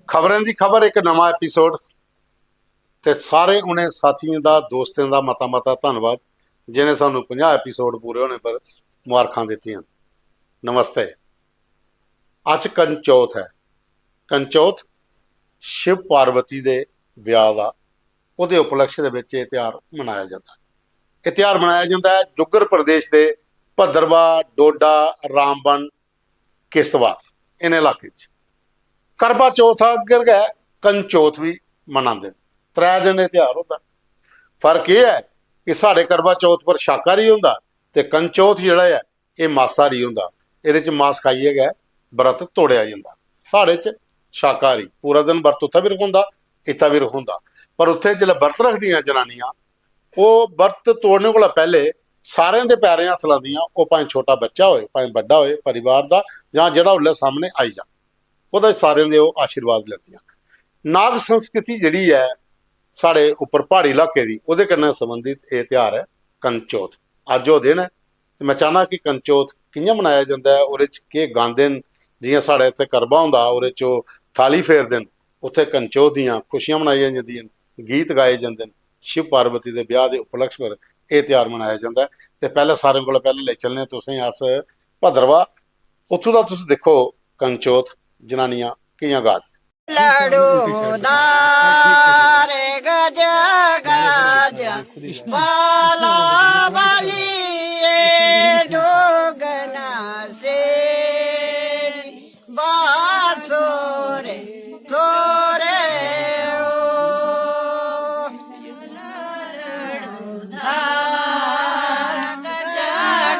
खबरें की खबर एक नवा एपीसोड ते सारे उन्हें साथियों का दोस्तों का मता मता धन्यवाद जिन्हें सानू 50 एपीसोड पूरे होने पर मुबारखां दित्तियां। नमस्ते। अज कंचौथ है। कंचौथ शिव पार्वती के विआह का उहदे उपलक्ष्य दे विच यह त्यौहार मनाया जाता है। यह त्यौहार मनाया जाता है डुगर प्रदेश के भद्रवाह, डोडा, रामबन, किश्तवाड़ इन इलाके करवा चौथ अगर गए कंचौथ भी मनाते 3 दिन त्यौहार होता। फर्क यह है कि साढ़े करवा चौथ पर शाकाहारी होंदा ते कंचौथ जिहड़ा है ये मांसाहारी होंदा। ये मांस खाइए गए व्रत तोड़िया जाता। साढ़े च शाकाहारी पूरा दिन व्रत उत्थे भी रखोंदा इत्थे भी रखोंदा, पर उत्थे जिहड़े व्रत रखदियां जनानियां वो व्रत तोड़ने को पहले सारे दे पैरें हथ लादियां। वो भावें छोटा बच्चा होए भावें बड़ा होए परिवार का जां जिहड़ा उल्ले सामने आई जा ਉਹਦਾ सारे ਦੇ ਉਹ आशीर्वाद ਲੈਂਦੀਆਂ। नाग संस्कृति जिहड़ी है साढ़े उपर पहाड़ी इलाके की ਉਹਦੇ कन्नै संबंधित ये त्यौहार है कंचौथ। अज वो दिन है तो मैं चाहना कि कंचौथ कि'यां मनाया जाता है, ਉਹਦੇ ਚ केह् गांदे न। जियां साढ़े इत्थे करवा हुंदा ਉਹਦੇ ਚ थाली फेरदे न, उत्थे कंचौथ दियां खुशियां मनाई जांदियां न, गीत गाए जांदे न। शिव पार्वती के ब्याह के उपलक्ष्य पर यह त्यौहार मनाया जाता है। तो पहले सारे को पहले ले चलने तुसें अस भद्रवाह, उत्थों का तुस देखो कंचौथ जनानियां कि'यां गा दी। लड़ूदारे गज गज बाला बलिए डोगना से बासोरे सोरे ओ लड़ूदार गज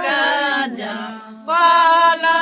गज बाला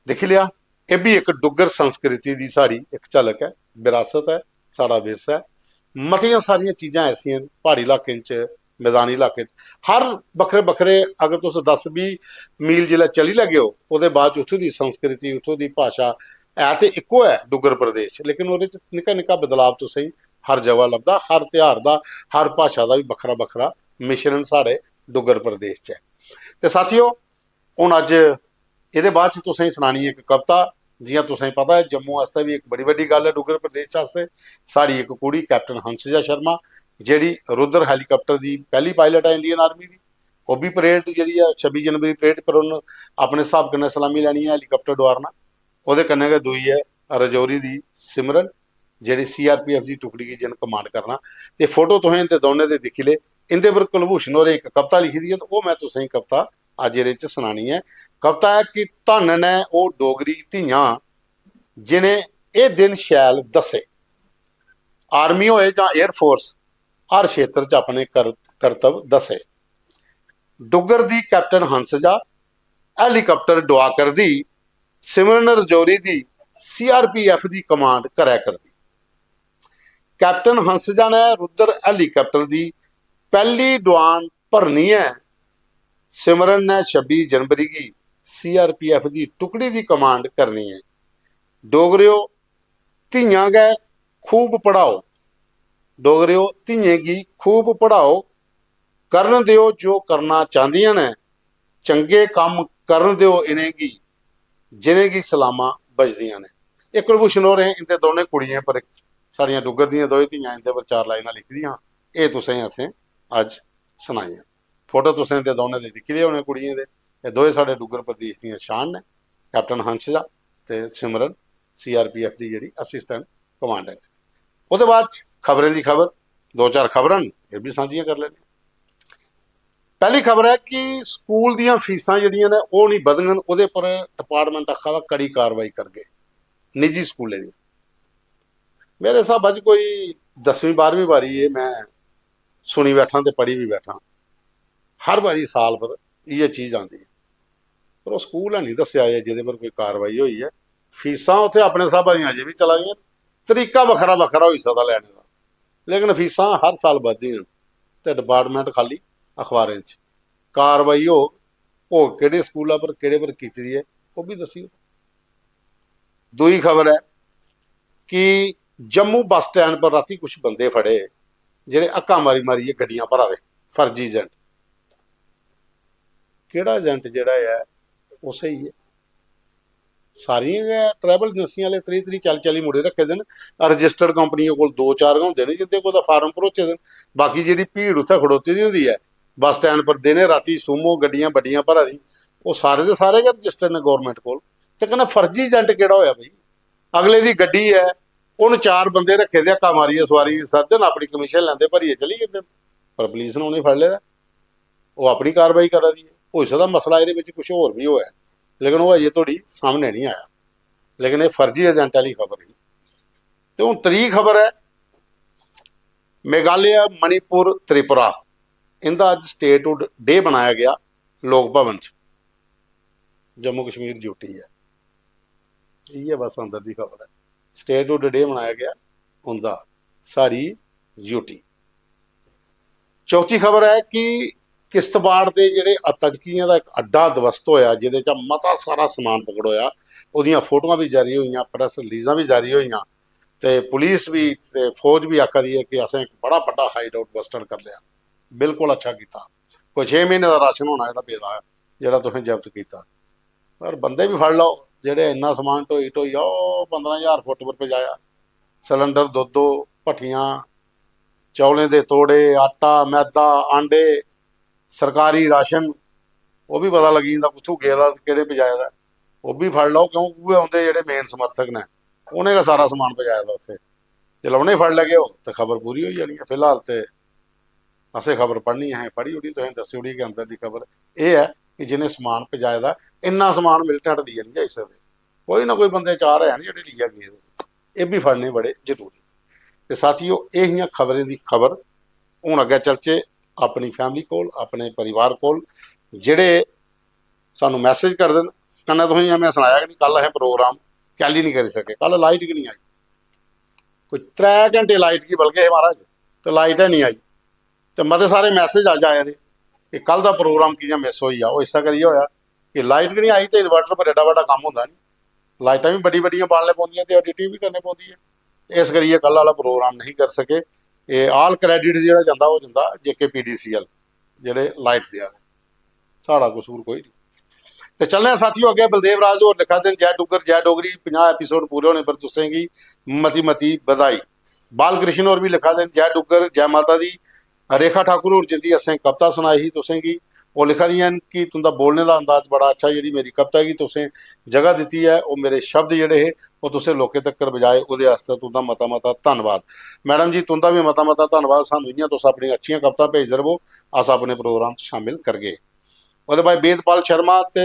देख लिया, ये भी एक डुगर संस्कृति की साड़ी एक झलक है, विरासत है, साड़ा विरसा है। मतियां सारियां चीज़ां ऐसियां पहाड़ी इलाके मैदानी इलाके हर बखरे बखरे अगर तुस 10-20 मील जिला चली लगे हो उसके बाद उत्थों की संस्कृति उत्थों की भाषा है तो इक्को है डुगर प्रदेश, लेकिन वो निक्का निक्का बदलाव तुसें हर जगह लभदा। हर त्यौहार का हर भाषा का भी बखरा बखरा मिश्रण साढ़े डुगर प्रदेश है। तो साथियों हुण अज ये बाद तुसें सुनानी एक कविता। जियां तुसें पता है जम्मू वास्ते भी एक बड़ी वड्डी गल है डुगर प्रदेश वास्ते। साड़ी एक कुड़ी कैप्टन हंसजा शर्मा जिहड़ी रुद्र हैलीकॉप्टर की पहली पायलट है इंडियन आर्मी की, वो भी परेड जी 26 जनवरी परेड पर उन्होंने अपने हिसाब कन्नै सलामी लैनी है हैलीकॉप्टर डोआरना। वो कन्नै गै दूई है रजौरी की सिमरन जिहड़ी CRPF की टुकड़ी की जिन कमांड करना। तो फोटो तुसें इनते दोनों दे दिक्खी ले। इंदे पर कुलभूषण होरें एक कविता लिखी दी है, तो वो मैं तुसें कविता अज ये सुनानी है। कविता है कि धन ने वो डोगरी धियां जिन्हें ये दिन शैल दसे। आर्मी होए जां एयरफोर्स हर क्षेत्र च अपने करतब दसे। डुगर दी कैप्टन हंसजा हैलीकॉप्टर डुआ कर दी, सिमरन रजौरी दी CRPF की कमांड करै करदी। कैप्टन हंसजा ने रुद्र हैलीकॉप्टर की पहली डुआन भरनी है, सिमरन ने 26 जनवरी की CRPF की टुकड़ी की कमांड करनी है। डोगरियो ਧੀਆਂ ਗੈ खूब पढ़ाओ, डोगरियो ਧੀਏ गी खूब पढ़ाओ, ਕਰਨ ਦਿਓ ਜੋ ਕਰਨਾ ਚਾਹੁੰਦੀਆਂ ਨੇ, ਚੰਗੇ ਕੰਮ ਕਰਨ ਦਿਓ इन्हें गी, जिन्हें गी सलामा बजदियां ने। ਇਹ ਕੁਲਭੂਸ਼ਣ ਹੋ ਰਹੇ ਇੰਦੇ ਦੋਨੇ ਕੁੜੀਆਂ ਪਰ ਸਾਡੀਆਂ ਡੁੱਗਰ ਦੀਆਂ ਦੋਏ ਧੀਆਂ ਇੰਦੇ ਪਰ 4 ਲਾਈਨਾਂ ਲਿਖਦੀਆਂ, ਇਹ ਤੁਸੀਂ ਅਸੀਂ ਅੱਜ ਸੁਣਾਈਆਂ। ਫੋਟੋ ਤੁਸੀਂ ਇੰਦੇ ਦੋਨੇ ਦੇ ਦਿਖੀ ਹੋਣੇ ਕੁੜੀਆਂ ਦੇ, ਇਹ ਦੋਏ ਸਾਡੇ ਡੁੱਗਰ ਪ੍ਰਦੇਸ਼ ਦੀਆਂ ਸ਼ਾਨ ਨੇ, ਕੈਪਟਨ ਹੰਸਜਾ ਤੇ ਸਿਮਰਨ CRPF ਦੀ ਜਿਹੜੀ ਅਸਿਸਟੈਂਟ ਕਮਾਂਡੈਂਟ। ਉਹਦੇ ਬਾਅਦ ਖਬਰਾਂ ਦੀ ਖਬਰ, 2-4 ਖਬਰਾਂ ਇਹ ਵੀ ਸਾਂਝੀਆਂ ਕਰ ਲੈਣੀਆਂ। ਪਹਿਲੀ ਖਬਰ ਹੈ ਕਿ ਸਕੂਲ ਦੀਆਂ ਫੀਸਾਂ ਜਿਹੜੀਆਂ ਨੇ ਉਹ ਨਹੀਂ ਵਧਣਗੀਆਂ, ਉਹਦੇ ਪਰ ਡਿਪਾਰਟਮੈਂਟ ਅੱਖਾਂ ਦਾ ਕੜੀ ਕਾਰਵਾਈ ਕਰ ਗਏ ਨਿੱਜੀ ਸਕੂਲੇ ਦੀ। ਮੇਰੇ ਹਿਸਾਬ 'ਚ ਕੋਈ 10ਵੀਂ 12ਵੀਂ ਵਾਰੀ ਇਹ ਮੈਂ ਸੁਣੀ ਬੈਠਾ ਤੇ ਪੜ੍ਹੀ ਵੀ ਬੈਠਾ, ਹਰ ਵਾਰੀ ਸਾਲ ਪਰ ਇਹ ਚੀਜ਼ ਆਉਂਦੀ ਹੈ, ਪਰ ਉਹ ਸਕੂਲ ਹੈ ਨਹੀਂ ਦੱਸਿਆ ਹੈ ਜਿਹਦੇ ਪਰ ਕੋਈ ਕਾਰਵਾਈ ਹੋਈ ਹੈ। ਫੀਸਾਂ ਉੱਥੇ ਆਪਣੇ ਹਿਸਾਬਾਂ ਦੀਆਂ ਅਜੇ ਵੀ ਚਲਾਈਆਂ, ਤਰੀਕਾ ਵੱਖਰਾ ਵੱਖਰਾ ਹੋਈ ਸਕਦਾ ਲੈਣੇ ਦਾ, ਲੇਕਿਨ ਫੀਸਾਂ ਹਰ ਸਾਲ ਵੱਧਦੀਆਂ ਤੇ ਡਿਪਾਰਟਮੈਂਟ ਖਾਲੀ ਅਖਬਾਰਾਂ 'ਚ। ਕਾਰਵਾਈ ਉਹ ਕਿਹੜੇ ਸਕੂਲਾਂ ਪਰ ਕਿਹੜੇ ਪਰ ਕੀਤੀ ਦੀ ਹੈ ਉਹ ਵੀ ਦੱਸਿਓ। ਦੂਜੀ ਖਬਰ ਹੈ ਕਿ ਜੰਮੂ ਬੱਸ ਸਟੈਂਡ ਪਰ ਰਾਤੀ ਕੁਝ ਬੰਦੇ ਫੜੇ ਜਿਹੜੇ ਅੱਕਾ ਮਾਰੀ ਗੱਡੀਆਂ ਭਰਾ ਦੇ ਫਰਜ਼ੀ ਏਜੰਟ। ਕਿਹੜਾ ਏਜੰਟ ਜਿਹੜਾ ਹੈ ਉਹ ਸਹੀ ਹੈ? ਸਾਰੀਆਂ ਟਰੈਵਲ ਏਜੰਸੀਆਂ ਵਾਲੇ 30 ਮੁੰਡੇ ਰੱਖੇ ਦੇ ਨੇ, ਰਜਿਸਟਰਡ ਕੰਪਨੀਆਂ ਕੋਲ 2-4 ਹੁੰਦੇ ਨੇ ਜਿੱਦੇ ਕੋਲ ਦਾ ਫਾਰਮ ਭਰੋਚੇ ਦੇ। ਬਾਕੀ ਜਿਹੜੀ ਭੀੜ ਉੱਥੇ ਖੜੋਤੀ ਦੀ ਹੁੰਦੀ ਹੈ ਬੱਸ ਸਟੈਂਡ ਪਰ ਦਿਨੇ ਰਾਤੀ ਸੂਮੋ ਗੱਡੀਆਂ ਵੱਡੀਆਂ ਭਰਾ ਦੀ, ਉਹ ਸਾਰੇ ਦੇ ਸਾਰੇ ਰਜਿਸਟਰਡ ਨੇ ਗੌਰਮੈਂਟ ਕੋਲ। ਤੇ ਕਹਿੰਦਾ ਫਰਜ਼ੀ ਏਜੰਟ ਕਿਹੜਾ ਹੋਇਆ ਬਈ? ਅਗਲੇ ਦੀ ਗੱਡੀ ਹੈ, ਉਹਨੂੰ 4 ਬੰਦੇ ਰੱਖੇ ਦੇ ਹੱਕਾ ਮਾਰੀਏ ਸਵਾਰੀ ਸੱਜਣ ਆਪਣੀ ਕਮਿਸ਼ਨ ਲੈਂਦੇ ਭਰੀਏ ਚਲੀ ਜਾਂਦੇ, ਪਰ ਪੁਲਿਸ ਨੇ ਉਹਨੇ ਫੜ ਲਿਆ, ਉਹ ਆਪਣੀ ਕਾਰਵਾਈ ਕਰ ਰਹੀ ਹੈ। ਹੋ ਸਕਦਾ ਮਸਲਾ ਇਹਦੇ ਵਿੱਚ ਕੁਝ ਹੋਰ ਵੀ ਹੋਇਆ, ਲੇਕਿਨ ਉਹ ਅਜੇ ਤੁਹਾਡੀ ਸਾਹਮਣੇ ਨਹੀਂ ਆਇਆ। ਲੇਕਿਨ ਇਹ ਫਰਜ਼ੀ ਏਜੰਟ ਵਾਲੀ ਖਬਰ ਹੀ। ਤੇ ਹੁਣ ਤੀਜੀ ਖਬਰ ਹੈ ਮੇਘਾਲਿਆ, ਮਣੀਪੁਰ, ਤ੍ਰਿਪੁਰਾ, ਇਹਦਾ ਅੱਜ ਸਟੇਟਹੁੱਡ ਡੇ ਬਣਾਇਆ ਗਿਆ ਲੋਕ ਭਵਨ 'ਚ। ਜੰਮੂ ਕਸ਼ਮੀਰ ਯੂਟੀ ਹੈ, ਇਹ ਬਸ ਅੰਦਰ ਦੀ ਖਬਰ ਹੈ। ਸਟੇਟਹੁੱਡ ਡੇ ਮਨਾਇਆ ਗਿਆ ਉਹਦਾ ਸਾਰੀ ਯੂਟੀ। ਚੌਥੀ ਖਬਰ ਹੈ ਕਿ ਕਿਸ਼ਤਵਾੜ ਦੇ ਜਿਹੜੇ ਆਤੰਕੀਆਂ ਦਾ ਇੱਕ ਅੱਡਾ ਦਵਸਤ ਹੋਇਆ ਜਿਹਦੇ 'ਚ ਮਤਾ ਸਾਰਾ ਸਮਾਨ ਪਕੜ ਹੋਇਆ, ਉਹਦੀਆਂ ਫੋਟੋਆਂ ਵੀ ਜਾਰੀ ਹੋਈਆਂ, ਪ੍ਰੈਸ ਰਿਲੀਜ਼ਾਂ ਵੀ ਜਾਰੀ ਹੋਈਆਂ, ਤੇ ਪੁਲਿਸ ਵੀ ਤੇ ਫੌਜ ਵੀ ਆਖਦੀ ਹੈ ਕਿ ਅਸੀਂ ਇੱਕ ਬੜਾ ਵੱਡਾ ਹਾਈਡ ਆਊਟ ਬਸਟਰ ਕਰ ਲਿਆ। ਬਿਲਕੁਲ ਅੱਛਾ ਕੀਤਾ। ਕੋਈ 6 ਮਹੀਨੇ ਦਾ ਰਾਸ਼ਨ ਹੋਣਾ ਜਿਹੜਾ ਪੇਦਾ ਜਿਹੜਾ ਤੁਸੀਂ ਜ਼ਬਤ ਕੀਤਾ, ਪਰ ਬੰਦੇ ਵੀ ਫੜ ਲਓ ਜਿਹੜੇ ਇੰਨਾ ਸਮਾਨ ਢੋਈ ਉਹ 15,000 ਫੁੱਟ ਪਰ ਪਜਾਇਆ। ਸਿਲੰਡਰ, ਦੁੱਧ, ਭੱਠੀਆਂ, ਚੌਲੇ ਦੇ ਤੋੜੇ, ਆਟਾ, ਮੈਦਾ, ਆਂਡੇ, ਸਰਕਾਰੀ ਰਾਸ਼ਨ, ਉਹ ਵੀ ਪਤਾ ਲੱਗੀ ਜਾਂਦਾ ਕਿੱਥੋਂ ਗਿਆ ਦਾ ਕਿਹੜੇ ਪਜਾਇਆ ਦਾ, ਉਹ ਵੀ ਫੜ ਲਓ ਕਿਉਂਕਿ ਆਉਂਦੇ ਜਿਹੜੇ ਮੇਨ ਸਮਰਥਕ ਨੇ ਉਹਨੇ ਦਾ ਸਾਰਾ ਸਮਾਨ ਪਜਾਇਆ ਦਾ ਉੱਥੇ। ਜੇ ਉਹਨੇ ਫੜ ਲਗੇ ਹੋ ਤਾਂ ਖਬਰ ਪੂਰੀ ਹੋ ਜਾਣੀ ਹੈ। ਫਿਲਹਾਲ ਤੇ ਅਸੀਂ ਖਬਰ ਪੜ੍ਹਨੀ ਹੈ, ਪੜ੍ਹੀ ਉੜੀ ਤੁਸੀਂ ਦੱਸੀ ਉੜੀ ਕਿ ਅੰਦਰ ਦੀ ਖਬਰ ਇਹ ਹੈ ਕਿ ਜਿਹਨੇ ਸਮਾਨ ਪਜਾਇਆ ਦਾ ਇੰਨਾ ਸਮਾਨ ਮਿਲਟੈਂਟ ਲਿਆ ਨਹੀਂ ਜਾ ਸਕਦੇ, ਕੋਈ ਨਾ ਕੋਈ ਬੰਦੇ 4 ਹੈ ਜਿਹੜੇ ਲਿਆ ਗਏ, ਇਹ ਵੀ ਫੜਨੇ ਬੜੇ ਜ਼ਰੂਰੀ। ਤੇ ਸਾਥੀਓ ਇਹ ਹੀ ਖਬਰਾਂ ਦੀ ਖਬਰ। ਹੁਣ ਅੱਗੇ ਚਲਚੇ ਆਪਣੀ ਫੈਮਿਲੀ ਕੋਲ, ਆਪਣੇ ਪਰਿਵਾਰ ਕੋਲ, ਜਿਹੜੇ ਸਾਨੂੰ ਮੈਸੇਜ ਕਰ ਦੇਣ। ਕਹਿੰਦਾ ਤੁਸੀਂ ਮੈਂ ਸੁਣਾਇਆ ਕਿ ਨਹੀਂ ਕੱਲ ਇਹ ਪ੍ਰੋਗਰਾਮ कैल ही नहीं कर सके, कल लाइट की नहीं आई, कोई 3 घंटे लाइट की बल्कि महाराज, तो लाइट है नहीं आई। तो मते सारे मैसेज अज आए ने कि कल का प्रोग्राम कि'यां मिस होई आ। इस करिए होया कि लाइट की नहीं आई तो इन्वर्टर पर एडा बड़ा काम होंदा नहीं, लाइटां भी बड़ी बड़ियां बालने पौंदियां ते एडिटिंग भी करनी पौंदी है। इस करिए कल वाला प्रोग्राम नहीं कर सके। ये आल क्रेडिट जिहड़ा जांदा वो जांदा JKPDCL जिहड़े लाइट दिया, साड़ा कसूर कोई नहीं। तो चलने साथियों अगे बलदेव राज और लिखा दिन जय डुगर जय डोगरी 50 एपीसोड पूरे होने पर तुसेंगी मती मती बधाई। बाल कृष्ण और भी लिखा दिन जय डुगर जय माता दी। रेखा ठाकुर और जिंदी असें कविता सुनाई ही तुसेंगी, वो लिखा दियां कि तुंदा बोलने का अंदाज बड़ा अच्छा, जी मेरी कविता की तुसें जगह दी है, वो मेरे शब्द जोड़े है वो तुसें लोकें तक बजाए, वो तुंदा मता मता धन्नवाद। मैडम जी तुंदा भी मता मता धन्नवाद, सानूं इ'यां तुस अपनी अच्छियां कविता भेजदे रहो, अस अपने प्रोग्राम शामिल करगे। ਉਹਦੇ ਬਾਅਦ वेदपाल शर्मा ਤੇ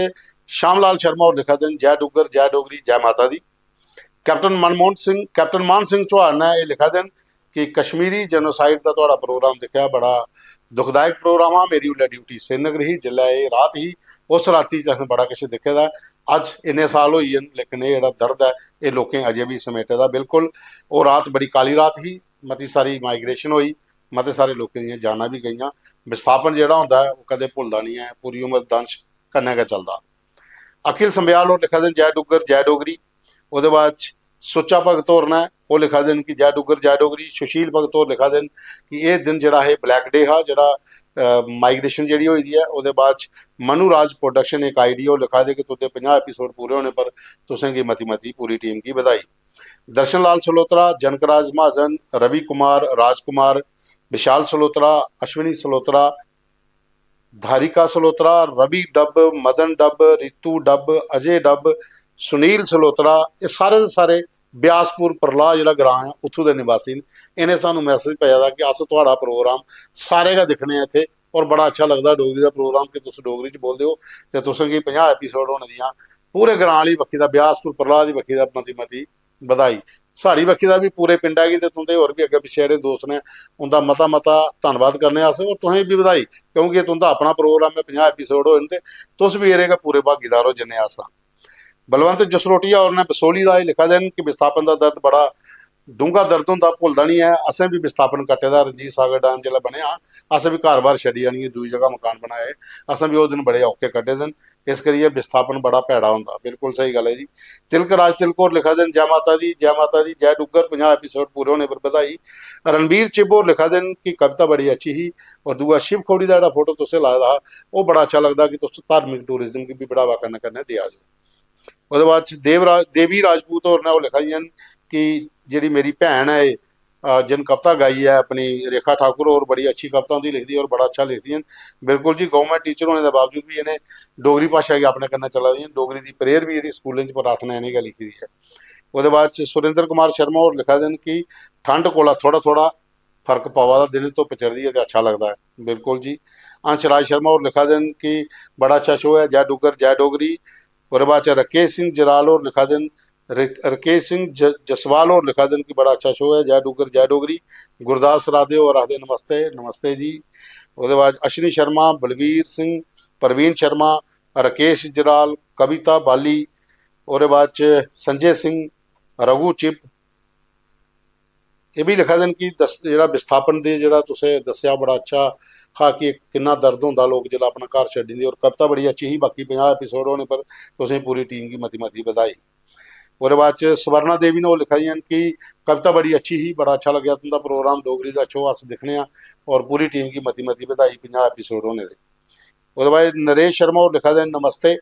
श्यामलाल शर्मा और लिखा दिन जय डुगर जय डोगरी जय माता दी। कैप्टन मान सिंह चौहान ने यह लिखा दिन कि कश्मीरी जेनोसाइड का तुहाड़ा प्रोग्राम देखा, बड़ा दुखदायक प्रोग्राम आ। मेरी उल्ले ड्यूटी श्रीनगर ही, जिला ये रात ही, उस राती असें बड़ा कुछ दिखे दा। अज इन्ने साल होई जन, लेकिन ये जिहड़ा दर्द है ये लोकें अजे भी समेटे दा। बिल्कुल वो रात बड़ी काली रात ही, मती सारी माइग्रेशन हुई, मते सारे लोगों दी जाना भी गई। विस्थापन जिहड़ा हुंदा है वो कदे भुलदा नहीं है, पूरी उम्र दंश कन्नै गै चलदा। अखिल संबियाल और लिखा दिन जय डुगर जय डोगरी। ਉਹਦੇ ਬਾਅਦ 'ਚ ਸੁੱਚਾ ਭਗਤ ਹੋਰ ਨੇ ਉਹ ਲਿਖਾ ਦੇਣ ਕਿ ਜੈ ਡੁੱਗਰ ਜੈ ਡੋਗਰੀ। ਸੁਸ਼ੀਲ ਭਗਤ ਹੋਰ ਲਿਖਾ ਦੇਣ ਕਿ ਇਹ ਦਿਨ ਜਿਹੜਾ ਹੈ ਬਲੈਕ ਡੇ हा, ਜਿਹੜਾ ਮਾਈਗ੍ਰੇਸ਼ਨ ਜਿਹੜੀ ਹੋਈ ਦੀ ਹੈ। ਉਹਦੇ ਬਾਅਦ 'ਚ मनु राज प्रोडक्शन एक आईडी वो लिखा दे कि तुझे 50 एपिसोड पूरे होने पर तुसेंगी मती मती पूरी टीम की बधाई। दर्शन लाल सलोत्रा, जनकराज महाजन, रवि कुमार, राजकुमार, विशाल सलोत्रा, अश्विनी सलोत्रा, धारिका सलोत्रा, रवि डब, मदन डब, रितु डब, अजय डब, सुनील सलोत्रा, ये सारे के सारे ਬਿਆਸਪੁਰ परला ਜਿਹੜਾ ग्रां है ਉੱਥੋਂ ਦੇ ਨਿਵਾਸੀ ਨੇ। ਇਹਨੇ ਸਾਨੂੰ ਮੈਸੇਜ ਭੇਜਿਆ ਦਾ ਕਿ ਅਸ ਤੁਹਾਡਾ ਪ੍ਰੋਗਰਾਮ ਸਾਰੇ ਦਾ ਦਿਖਣੇ ਇੱਥੇ ਔਰ ਬੜਾ ਅੱਛਾ ਲੱਗਦਾ ਡੋਗਰੀ ਦਾ ਪ੍ਰੋਗਰਾਮ ਕਿ ਤੁਸੀਂ ਡੋਗਰੀ ਚ ਬੋਲਦੇ ਹੋ ਤੇ ਤੁਸੀਂ ਕੀ 50 ਐਪੀਸੋਡ ਹੋਣ ਦੀਆਂ ਪੂਰੇ ਗ੍ਰਾਂ ਵਾਲੀ ਬੱਖੀ ਦਾ ਬਿਆਸਪੁਰ परला ਦੀ ਬੱਖੀ ਦਾ ਮਤੀ ਮਤੀ ਵਧਾਈ। ਸਾਡੀ ਬੱਖੀ ਦਾ ਵੀ ਪੂਰੇ ਪਿੰਡ ਹੈਗੀ ਤੇ ਤੁੰਦੇ ਹੋਰ ਵੀ ਅੱਗੇ ਪਿੱਛੇ ਜਿਹੜੇ ਦੋਸਤ ਨੇ ਉਹਦਾ ਮਤਾ ਮਤਾ ਧੰਨਵਾਦ ਕਰਨੇ ਆਸੇ ਔਰ ਤੁਸੀਂ ਵੀ ਵਧਾਈ ਕਿਉਂਕਿ ਤੁੰਦਾ ਆਪਣਾ ਪ੍ਰੋਗਰਾਮ ਹੈ 50 ਐਪੀਸੋਡ ਹੋਣ ਤੇ ਤੁਸੀਂ ਵੀ ਇਹਦੇ ਪੂਰੇ ਭਾਗੀਦਾਰ ਹੋ ਜਿੰਨੇ ਆਸਾਂ। बलवंत जसरोटिया और ने बसोली का लिखा देन कि विस्थापन का दर्द बड़ा डूंगा दर्द होंदा भुलदा नहीं है। असें भी विस्थापन कट्टे दा रंजीत सागर डैम जिला बनया असें भी घर बार छड्डी जानी है, दूई जगह मकान बनाए असें भी वो दिन बड़े औखे कट्टे दिन। इस करिए विस्थापन बड़ा भैड़ा होंदा। बिल्कुल सही गल है जी। तिलक राज तिलकोर लिखा देन जय माता दी जय माता दी जय डुग्गर 50 एपीसोड पूरे होने पर बधाई। रणबीर चिबोर लिखा देन कि कविता बड़ी अच्छी ही और दूआ शिव खोड़ी का जोड़ा फोटो तुसें लाया था वो बड़ा अच्छा लगता कि तुस धार्मिक टूरिज्म की भी बढ़ावा करने दिया जो। ਉਹਦੇ ਬਾਅਦ ਦੇਵੀ ਰਾਜਪੂਤ ਹੋਰ ਨੇ ਉਹ ਲਿਖਾ ਦੀਆਂ ਕਿ ਜਿਹੜੀ ਮੇਰੀ ਭੈਣ ਹੈ ਜਿਨ ਕਵਿਤਾ ਗਾਈ ਹੈ ਆਪਣੀ ਰੇਖਾ ਠਾकुर और बड़ी अच्छी कविता उनकी लिखती है और बड़ा अच्छा लिखती हैं। बिल्कुल जी गवर्नमेंट टीचर होने के बावजूद भी इन्हें डोगरी भाषा की अपने कन्नै चला दी डोगरी की प्रेयर भी जी स्कूलों प्रार्थना इन्हें लिखी दी है। वो बाद सुरेंद्र कुमार शर्मा और लिखा देन कि ठंड कोला थोड़ा थोड़ा फर्क पवा दा दिन धुप चढ़ती है तो अच्छा लगता है। बिल्कुल जी। अंशराज शर्मा और लिखा देन कि बड़ा अच्छा शो है जय डुग्गर जय डोगरी। और बाद राकेश सिंह जराल और लिखा देन राकेश सिंह जसवाल और लिखा देन कि बड़ा अच्छा शो है जय डुग्गर जय डोगरी। गुरदास राधे और आखदे नमस्ते नमस्ते जी। उसके बाद अश्विनी शर्मा, बलवीर सिंह, प्रवीण शर्मा, राकेश जराल, कविता बाली और बाद संजय सिंह, रघु चिप ये भी लिखा देन कि जो विस्थापन के जो तुसें दसिया बड़ा अच्छा हाँ कि कितना दर्द होंदा लोग जो अपना घर छड्डी और कविता बड़ी अच्छी ही। बाकी 50 एपीसोड होने पर तुसें पूरी टीम की मती मती बधाई। और बाद स्वर्णा देवी ने वो लिखा दी कि कविता बड़ी अच्छी ही बड़ा अच्छा लग्या तुंदा प्रोग्राम डोगरी का शो अस दिखने और पूरी टीम की मती मती बधाई 50 एपीसोड होने दे। उसके बाद नरेश शर्मा और लिखा देन नमस्ते।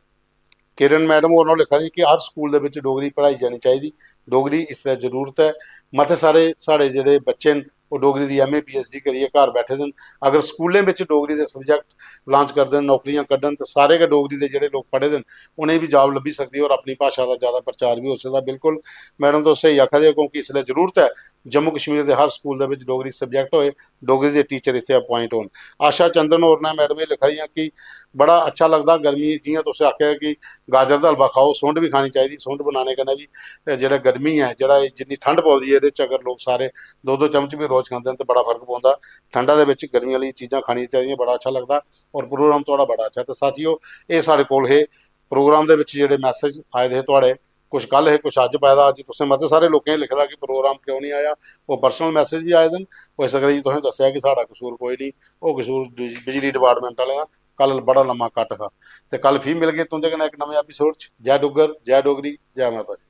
किरण मैडम और लिखा दी कि हर स्कूल के डोगरी पढ़ाई जानी चाहिए, डोगरी इसलिए जरूरत है। मते सारे साढ़े जोड़े बच्चे वो डोगरी की MA PhD करिए घर बैठे दिन अगर स्कूलों में डोगरी के सबजैक्ट लॉन्च कर दें नौकरियां कड्ढन तो सारे के डोगरी के जोड़े लोग पढ़े दिन उन्हें भी जॉब लभी सकती है और अपनी भाषा का ज़्यादा प्रचार भी हो सकता। बिल्कुल मैडम तो सही आखा दे क्योंकि इसलिए जरूरत है जम्मू कश्मीर के हर स्कूल के डोगरी सबजैक्ट होए, डोगरी के टीचर इतने अपॉइंट हो। आशा चंदन होर ने मैडम ये लिखा दी कि बड़ा अच्छा लगता गर्मी जियां तुसें आख्या कि गाजर का हलवा खाओ, सुंड भी खानी चाहिए। सुंड बनाने कन्नै भी जो गर्मी है जो जिन्नी ठंड पौंदी है अगर लोग सारे 2-2 चमच भी रोज़ खाते हैं तो बड़ा फर्क पौंदा। ठंडा के गर्मी वाली चीज़ां खानी चाहिए बड़ा अच्छा लगता और प्रोग्राम थोड़ा बड़ा अच्छा। तो साथियों ये साढ़े कोल है प्रोग्राम के जोड़े मैसेज आए थे थोड़े कुछ कल है कुछ अज पाया अज तुसें मते सारे लोगों ने लिखा कि प्रोग्राम क्यों नहीं आया वो पर्सनल मैसेज भी आए दिन वो इस करिए तुसें दस्सिया कि साड़ा कसूर कोई नहीं वो कसूर बिजली डिपार्टमेंट वाले का कल बड़ा लम्मा कट था तो कल फिर मिल गए तुंदे कन्नै एक नवे एपीसोड जय डुग्गर जय डोगरी जय माता दी।